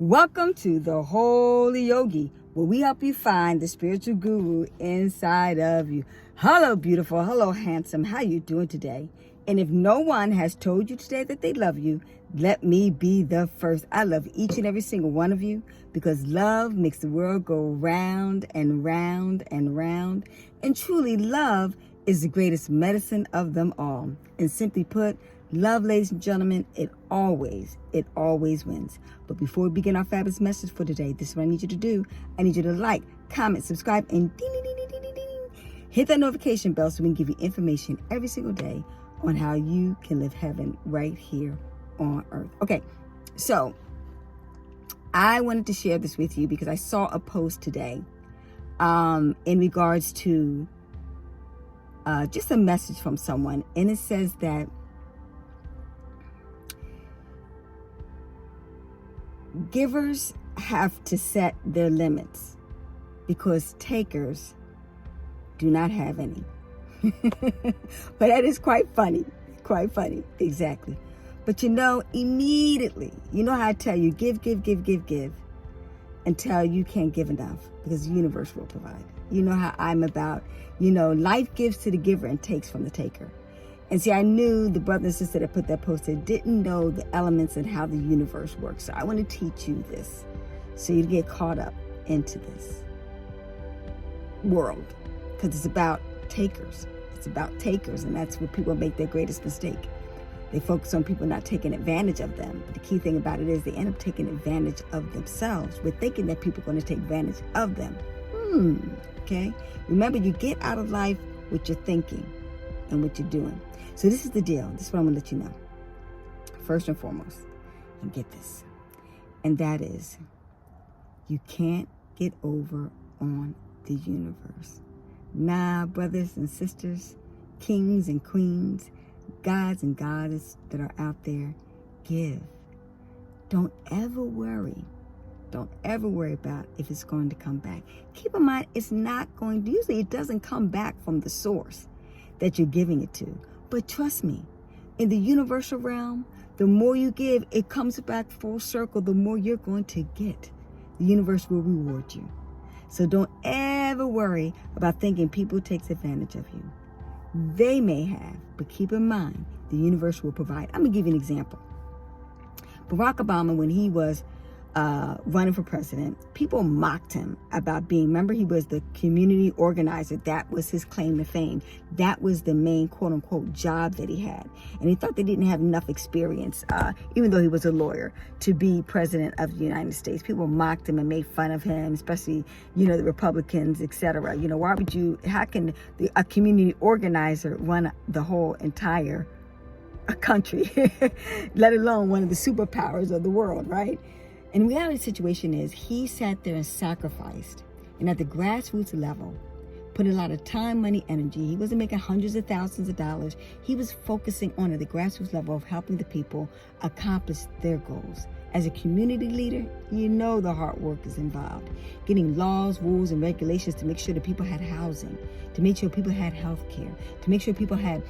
Welcome to the Holy Yogi, where we help you find the spiritual guru inside of you. Hello, beautiful. Hello, handsome. How you doing today? And if no one has told you today that they love you, let me be the first. I love each and every single one of you because love makes the world go round and round and round. And truly, love is the greatest medicine of them all. And simply put, love, ladies and gentlemen, it always wins. But before we begin our fabulous message for today, this is what I need you to do. I need you to like, comment, subscribe, and ding, ding, ding, ding, ding, ding, ding. Hit that notification bell so we can give you information every single day on how you can live heaven right here on earth. Okay, so I wanted to share this with you because I saw a post today in regards to just a message from someone, and it says that givers have to set their limits because takers do not have any. But that is quite funny, exactly. But immediately, how I tell you, give until you can't give enough because the universe will provide. You know how I'm about, life gives to the giver and takes from the taker. And see, I knew the brother and sister that put that post there didn't know the elements and how the universe works. So I want to teach you this so you get caught up into this world because it's about takers. It's about takers, and that's where people make their greatest mistake. They focus on people not taking advantage of them. But the key thing about it is they end up taking advantage of themselves. We're thinking that people are going to take advantage of them. Okay? Remember, you get out of life what you're thinking and what you're doing. So this is the deal. This is what I'm going to let you know. First and foremost, and get this. And that is, you can't get over on the universe. Nah, brothers and sisters, kings and queens, gods and goddesses that are out there, give. Don't ever worry. Don't ever worry about if it's going to come back. Keep in mind, it's not going to, usually it doesn't come back from the source that you're giving it to. But trust me, in the universal realm, the more you give, it comes back full circle. The more you're going to get, the universe will reward you. So don't ever worry about thinking people takes advantage of you. They may have, but keep in mind, the universe will provide. I'm going to give you an example. Barack Obama, when he was running for president, people mocked him about being, remember, he was the community organizer. That was his claim to fame. That was the main quote unquote job that he had. And he thought they didn't have enough experience, even though he was a lawyer, to be president of the United States. People mocked him and made fun of him, especially, the Republicans, etc. Why would how can a community organizer run the whole entire country, let alone one of the superpowers of the world, right? And the reality situation is he sat there and sacrificed, and at the grassroots level, put a lot of time, money, energy. He wasn't making hundreds of thousands of dollars. He was focusing on at the grassroots level of helping the people accomplish their goals. As a community leader, the hard work is involved. Getting laws, rules, and regulations to make sure that people had housing, to make sure people had health care, to make sure people had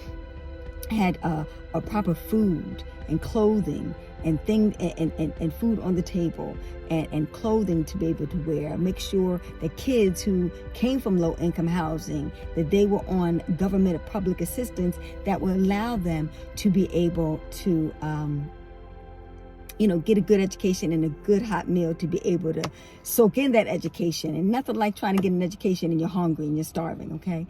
a proper food and clothing and and food on the table and clothing to be able to wear. Make sure that kids who came from low income housing, that they were on government or public assistance that will allow them to be able to get a good education and a good hot meal to be able to soak in that education. And nothing like trying to get an education and you're hungry and you're starving, okay?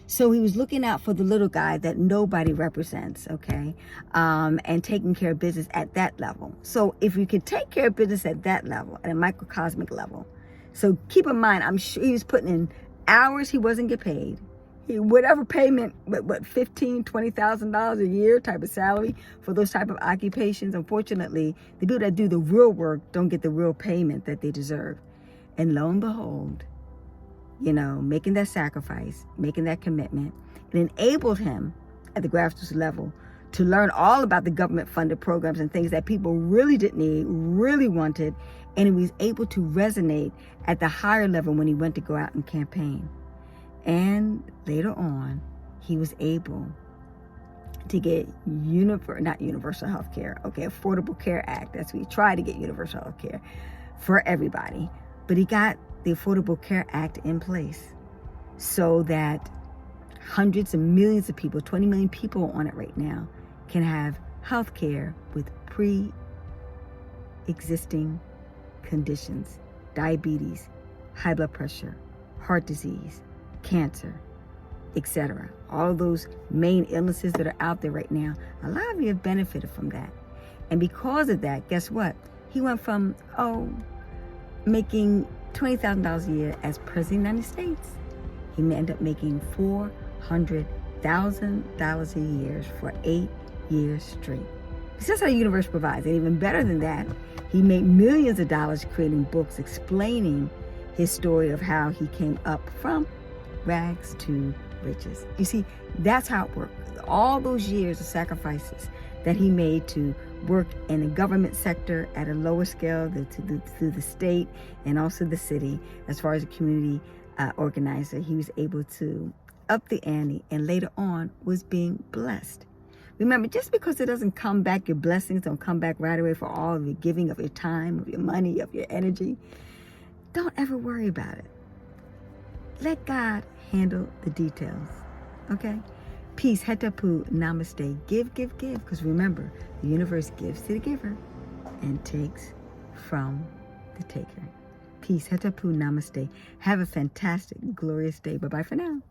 So he was looking out for the little guy that nobody represents, okay? And taking care of business at that level. So if you could take care of business at that level, at a microcosmic level, so keep in mind, I'm sure he was putting in hours he wasn't get paid. Whatever payment, $15,000, $20,000 a year type of salary for those type of occupations, unfortunately, the people that do the real work don't get the real payment that they deserve. And lo and behold, making that sacrifice, making that commitment, it enabled him at the grassroots level to learn all about the government-funded programs and things that people really didn't need, really wanted, and he was able to resonate at the higher level when he went to go out and campaign. And later on, he was able to get not universal health care, Affordable Care Act. That's what he tried to get universal health care for everybody. But he got the Affordable Care Act in place so that hundreds of millions of people, 20 million people on it right now, can have health care with pre-existing conditions: diabetes, high blood pressure, heart disease, cancer, etc. All those main illnesses that are out there right now, a lot of you have benefited from that. And because of that, guess what? He went from, making $20,000 a year as President of the United States. He may end up making $400,000 a year for 8 years straight. This is how the universe provides. And even better than that, he made millions of dollars creating books explaining his story of how he came up from rags to riches. You see, that's how it worked. All those years of sacrifices that he made to work in the government sector at a lower scale through the state and also the city, as far as a community organizer, he was able to up the ante and later on was being blessed. Remember, just because it doesn't come back, your blessings don't come back right away for all of your giving of your time, of your money, of your energy, don't ever worry about it. Let God handle the details, okay? Peace, hetapu, namaste. Give, give, give. Because remember, the universe gives to the giver and takes from the taker. Peace, hetapu, namaste. Have a fantastic, glorious day. Bye-bye for now.